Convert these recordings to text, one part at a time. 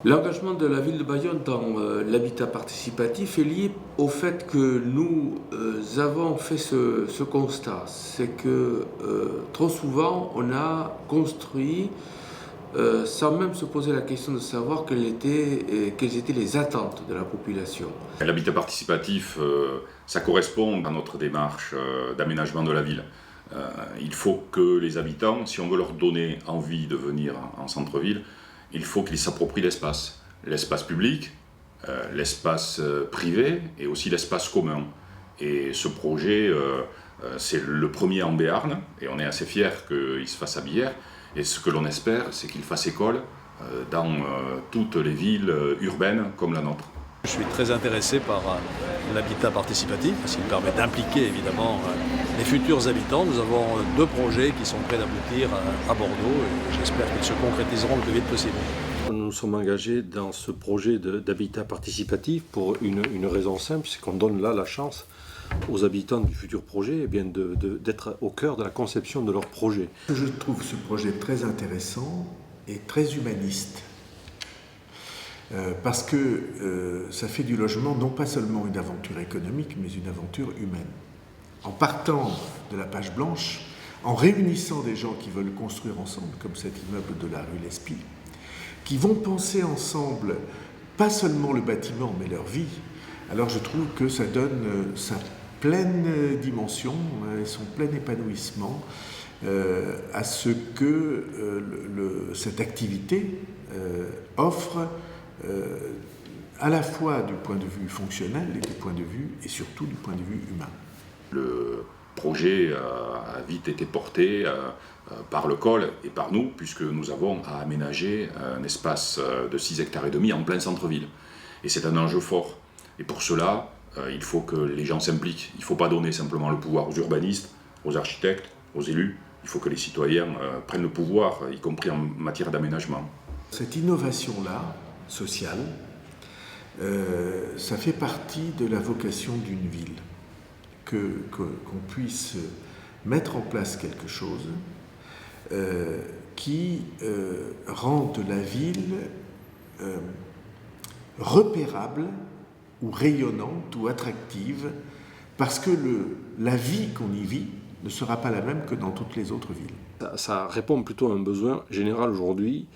L'engagement de la ville de Bayonne dans l'habitat participatif est lié au fait que nous avons fait ce constat. C'est que trop souvent, on a construit sans même se poser la question de savoir quelles étaient les attentes de la population. L'habitat participatif, ça correspond à notre démarche d'aménagement de la ville. Il faut que les habitants, si on veut leur donner envie de venir en centre-ville, il faut qu'ils s'approprient l'espace. L'espace public, l'espace privé et aussi l'espace commun. Et ce projet, c'est le premier en Béarn, et on est assez fiers qu'il se fasse à Billère. Et ce que l'on espère, c'est qu'il fasse école dans toutes les villes urbaines comme la nôtre. Je suis très intéressé par l'habitat participatif, parce qu'il permet d'impliquer évidemment les futurs habitants. Nous avons 2 projets qui sont prêts d'aboutir à Bordeaux et j'espère qu'ils se concrétiseront le plus vite possible. Nous sommes engagés dans ce projet d'habitat participatif pour une raison simple, c'est qu'on donne là la chance aux habitants du futur projet d'être au cœur de la conception de leur projet. Je trouve ce projet très intéressant et très humaniste. Parce que ça fait du logement non pas seulement une aventure économique, mais une aventure humaine. En partant de la page blanche, en réunissant des gens qui veulent construire ensemble, comme cet immeuble de la rue Lespie, qui vont penser ensemble, pas seulement le bâtiment, mais leur vie, alors je trouve que ça donne sa pleine dimension et son plein épanouissement à ce que cette activité offre à la fois du point de vue fonctionnel et du point de vue, et surtout du point de vue humain. Le projet a vite été porté par le COL et par nous, puisque nous avons à aménager un espace de 6,5 hectares en plein centre-ville. Et c'est un enjeu fort. Et pour cela, il faut que les gens s'impliquent. Il ne faut pas donner simplement le pouvoir aux urbanistes, aux architectes, aux élus. Il faut que les citoyens prennent le pouvoir, y compris en matière d'aménagement. Cette innovation-là, sociale, ça fait partie de la vocation d'une ville. Qu'on puisse mettre en place quelque chose qui rende la ville repérable ou rayonnante ou attractive, parce que la vie qu'on y vit ne sera pas la même que dans toutes les autres villes. Ça répond plutôt à un besoin général aujourd'hui,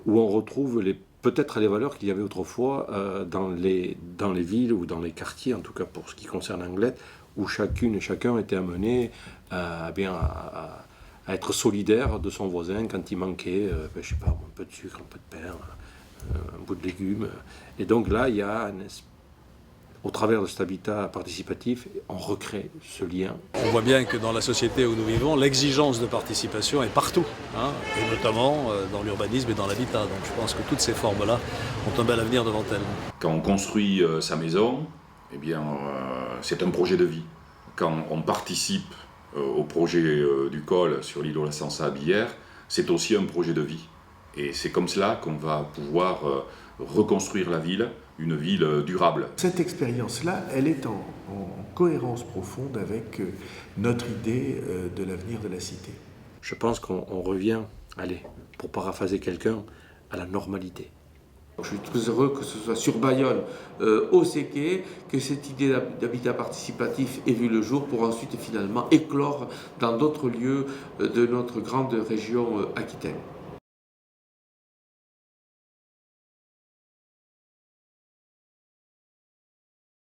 où on retrouve peut-être les valeurs qu'il y avait autrefois dans les villes ou dans les quartiers, en tout cas pour ce qui concerne Anglet, où chacune et chacun était amené à être solidaire de son voisin quand il manquait, je sais pas, un peu de sucre, un peu de pain, un bout de légumes. Et donc là, il y a au travers de cet habitat participatif, on recrée ce lien. On voit bien que dans la société où nous vivons, l'exigence de participation est partout, et notamment dans l'urbanisme et dans l'habitat. Donc je pense que toutes ces formes-là ont un bel avenir devant elles. Quand on construit sa maison, eh bien, c'est un projet de vie. Quand on participe au projet du COL sur l'îlot La Sansa à Billère, c'est aussi un projet de vie. Et c'est comme cela qu'on va pouvoir reconstruire la ville, une ville durable. Cette expérience-là, elle est en cohérence profonde avec notre idée de l'avenir de la cité. Je pense qu'on revient, pour paraphraser quelqu'un, à la normalité. Je suis très heureux que ce soit sur Bayonne, au Séquet, que cette idée d'habitat participatif ait vu le jour pour ensuite finalement éclore dans d'autres lieux de notre grande région aquitaine.